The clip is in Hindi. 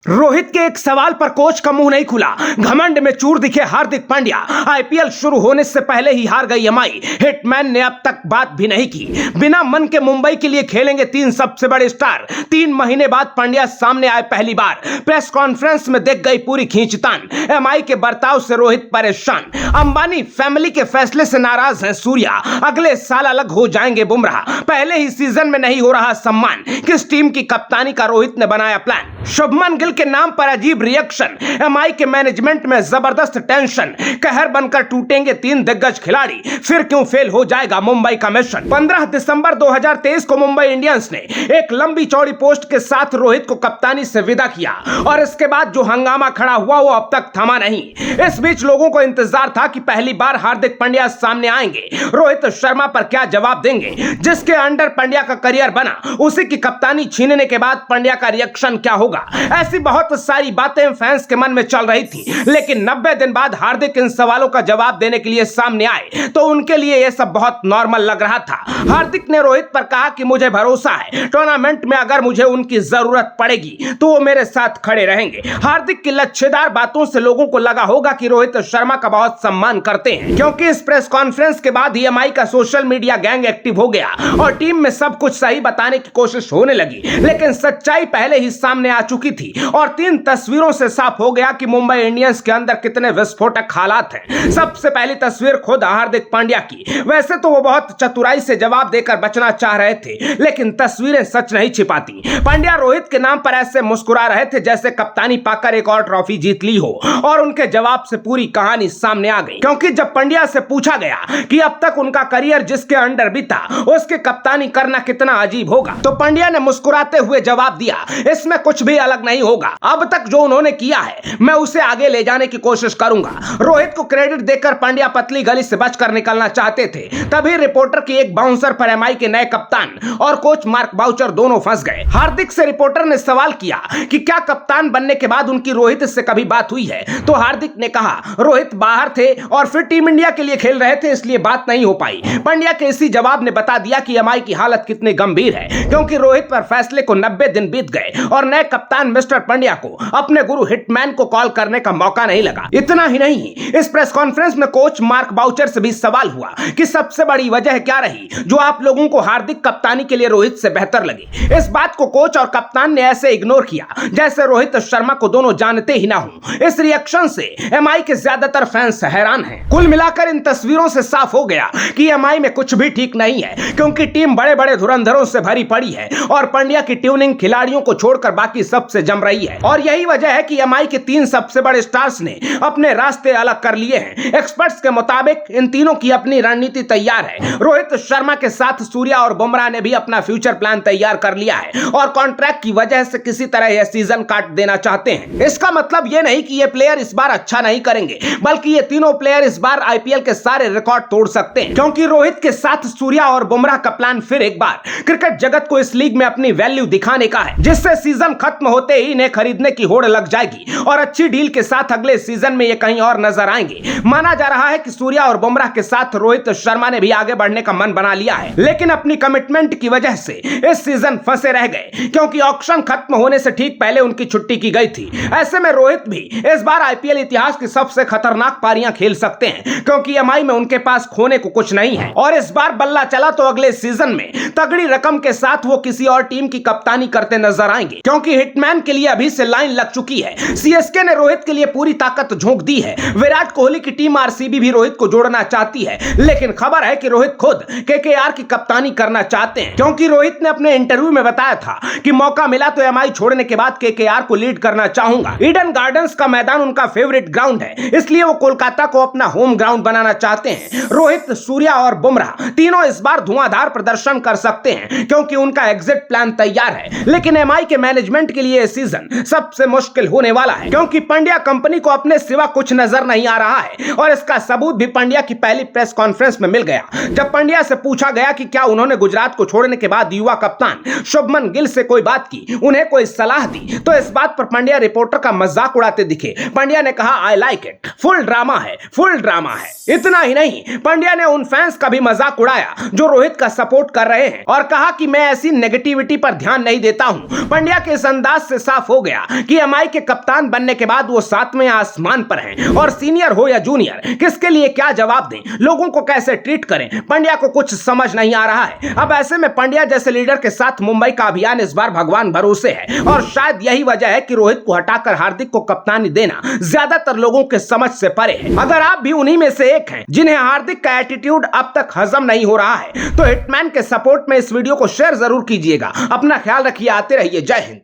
रोहित के एक सवाल पर कोच का मुंह नहीं खुला। घमंड में चूर दिखे हार्दिक पांड्या। आईपीएल शुरू होने से पहले ही हार गई एमआई। हिटमैन ने अब तक बात भी नहीं की। बिना मन के मुंबई के लिए खेलेंगे तीन सबसे बड़े स्टार। 3 महीने बाद पांड्या सामने आए पहली बार। प्रेस कॉन्फ्रेंस में देख गई पूरी खींचतान। एमआई के बर्ताव से रोहित परेशान। अंबानी फैमिली के फैसले से नाराज हैं सूर्या। अगले साल अलग हो जाएंगे बुमराह। पहले ही सीजन में नहीं हो रहा सम्मान। किस टीम की कप्तानी का रोहित ने बनाया प्लान। शुभमन गिल के नाम पर अजीब रिएक्शन। एमआई के मैनेजमेंट में जबरदस्त टेंशन। कहर बनकर टूटेंगे 3 दिग्गज खिलाड़ी। फिर क्यों फेल हो जाएगा मुंबई का मिशन। 15 दिसंबर 2023 को मुंबई इंडियंस ने एक लंबी चौड़ी पोस्ट के साथ रोहित को कप्तानी से विदा किया और इसके बाद जो हंगामा खड़ा हुआ वो अब तक थमा नहीं। इस बीच लोगों को इंतजार था कि पहली बार हार्दिक पांड्या सामने आएंगे। रोहित शर्मा पर क्या जवाब देंगे। जिसके अंडर पांड्या का करियर बना उसी की कप्तानी छीनने के बाद पांड्या का रिएक्शन क्या होगा। ऐसी बहुत सारी बातें फैंस के मन में चल रही थी, लेकिन 90 दिन बाद हार्दिक इन सवालों का जवाब देने के लिए सामने आए तो उनके लिए यह सब बहुत नॉर्मल लग रहा था। हार्दिक ने रोहित पर कहा कि मुझे भरोसा है टूर्नामेंट में अगर मुझे उनकी जरूरत पड़ेगी तो वो मेरे साथ खड़े रहेंगे। हार्दिक की लच्छेदार बातों से लोगों को लगा होगा कि रोहित शर्मा का बहुत सम्मान करते हैं, क्योंकि इस प्रेस कॉन्फ्रेंस के बाद एमआई का सोशल मीडिया गैंग एक्टिव हो गया और टीम में सब कुछ सही बताने की कोशिश होने लगी। लेकिन सच्चाई पहले ही सामने आ चुकी थी और 3 तस्वीरों से साफ हो गया कि मुंबई इंडियंस के अंदर कितने विस्फोटक हालात हैं। सबसे पहली तस्वीर खुद हार्दिक पांड्या की। वैसे तो वो बहुत चतुराई से जवाब देकर बचना चाह रहे थे, लेकिन तस्वीरें सच नहीं छिपाती। पांड्या रोहित के नाम पर ऐसे मुस्कुरा रहे थे जैसे कप्तानी पाकर एक और ट्रॉफी जीत ली हो, और उनके जवाब से पूरी कहानी सामने आ गई। क्योंकि जब पांड्या से पूछा गया कि अब तक उनका करियर जिसके अंडर बीता उसके कप्तानी करना कितना अजीब होगा, तो पांड्या ने मुस्कुराते हुए जवाब दिया, इसमें कुछ भी अलग नहीं होगा। अब तक जो उन्होंने किया है मैं उसे आगे ले जाने की कोशिश करूंगा। रोहित को क्रेडिट देकर पांड्या पतली गली से बचकर निकलना चाहते थे, तभी रिपोर्टर की एक बाउंसर पर एमआई के नए कप्तान और कोच मार्क बाउचर दोनों फंस गए। हार्दिक से रिपोर्टर ने सवाल किया कि क्या कप्तान बनने के बाद उनकी रोहित से कभी बात हुई है, तो हार्दिक ने कहा रोहित बाहर थे और फिर टीम इंडिया के लिए खेल रहे थे, इसलिए बात नहीं हो पाई। पांड्या के इसी जवाब ने बता दिया कि एमआई की हालत कितनी गंभीर है, क्योंकि रोहित पर फैसले को 90 दिन बीत गए और नए कप्तान मिस्टर पांड्या को अपने गुरु हिटमैन को कॉल करने का मौका नहीं लगा। इतना ही नहीं, इस प्रेस कॉन्फ्रेंस में कोच मार्क बाउचर से भी सवाल हुआ कि सबसे बड़ी वजह क्या रही जो आप लोगों को हार्दिक कप्तानी के लिए रोहित से बेहतर लगी। इस बात को कोच और कप्तान ने ऐसे इग्नोर किया जैसे रोहित शर्मा को दोनों जानते ही ना हो। इस रिएक्शन से एमआई के ज्यादातर फैंस हैरान हैं। कुल मिलाकर इन तस्वीरों से साफ हो गया कि एमआई में कुछ भी ठीक नहीं है, क्योंकि टीम बड़े बड़े धुरंधरों से भरी पड़ी है और पांड्या की ट्यूनिंग खिलाड़ियों को छोड़कर बाकी सबसे जम रही है। और यही वजह है कि एमआई के 3 सबसे बड़े स्टार्स ने अपने रास्ते अलग कर लिए हैं। एक्सपर्ट्स के मुताबिक इन तीनों की अपनी रणनीति तैयार है। रोहित शर्मा के साथ सूर्या और बुमराह ने भी अपना फ्यूचर प्लान तैयार कर लिया है और कॉन्ट्रैक्ट की वजह से किसी तरह यह सीजन काट देना चाहते हैं। इसका मतलब यह नहीं कि ये प्लेयर इस बार अच्छा नहीं करेंगे, बल्कि ये तीनों प्लेयर इस बार आईपीएल के सारे रिकॉर्ड तोड़ सकते हैं, क्योंकि रोहित के साथ सूर्या और बुमराह का प्लान फिर एक बार क्रिकेट जगत को इस लीग में अपनी वैल्यू दिखाने का है, जिससे सीजन खत्म होते ही इन्हें खरीदने की होड़ लग जाएगी और अच्छी डील के साथ अगले सीजन में ये कहीं और नजर आएंगे। माना जा रहा है कि सूर्या और बुमराह के साथ रोहित शर्मा ने भी आगे बढ़ने का मन बना लिया है, लेकिन अपनी कमिटमेंट की वजह से इस सीजन फंसे रह गए, क्योंकि ऑक्शन खत्म होने से ठीक पहले उनकी छुट्टी की गई थी। ऐसे में रोहित भी इस बार आईपीएल इतिहास की सबसे खतरनाक पारियां खेल सकते हैं, क्योंकि एमआई में उनके पास खोने को कुछ नहीं है और इस बार बल्ला चला तो अगले सीजन में तगड़ी रकम के साथ वो किसी और टीम की कप्तानी करते नजर आएंगे, क्योंकि हिटमैन के लिए अभी से लाइन लग चुकी है। सीएसके ने रोहित के लिए पूरी ताकत झोंक दी है। विराट कोहली की टीम आरसीबी भी रोहित को जोड़ना चाहती है, लेकिन खबर है कि रोहित खुद केकेआर की कप्तानी करना चाहते हैं, क्योंकि रोहित ने अपने इंटरव्यू में बताया था कि मौका मिला तो एमआई छोड़ने के बाद केकेआर को लीड करना चाहूंगा। ईडन गार्डन्स का मैदान उनका फेवरेट ग्राउंड है, इसलिए वो कोलकाता को अपना होम ग्राउंड बनाना चाहते हैं। रोहित, सूर्या और बुमराह तीनों इस बार धुआंधार प्रदर्शन कर सकते हैं, क्योंकि उनका एग्जिट प्लान तैयार है। लेकिन एमआई के मैनेजमेंट के लिए यह सीजन सबसे मुश्किल होने वाला है, क्योंकि पांड्या कंपनी को अपने सिवा कुछ नजर नहीं आ रहा है और इसका सबूत भी पांड्या की पहली प्रेस कॉन्फ्रेंस में मिल गया। जब पांड्या से पूछा गया कि क्या उन्होंने गुजरात को छोड़ने के बाद युवा कप्तान शुभमन गिल से कोई बात की, उन्हें कोई सलाह दी, तो इस बात पर पांड्या रिपोर्टर का मजाक उड़ाते दिखे। पांड्या ने कहा I like it, full drama है, फुल ड्रामा है। इतना ही नहीं, पांड्या ने उन फैंस का भी मजाक उड़ाया जो रोहित का सपोर्ट कर रहे हैं और कहा कि मैं ऐसी नेगेटिविटी पर ध्यान नहीं देता हूं। पांड्या के इस अंदाज से साफ हो गया कि एमआई के कप्तान बनने के बाद वो 7वें आसमान पर हैं और सीनियर हो या जूनियर किसके लिए क्या जवाब दें, लोगों को कैसे ट्रीट करें, पंड्या को कुछ समझ नहीं आ रहा है। अब ऐसे में पंड्या जैसे लीडर के साथ मुंबई का अभियान इस बार भगवान भरोसे है और शायद यही वजह है कि रोहित को हटाकर हार्दिक को कप्तानी देना ज्यादातर लोगों के समझ से परे है। अगर आप भी उन्हीं में से एक हैं जिन्हें हार्दिक का एटीट्यूड अब तक हजम नहीं हो रहा है तो हिटमैन के सपोर्ट में इस वीडियो को शेयर जरूर कीजिएगा। अपना ख्याल रखिए, आते रहिए, जय हिंद।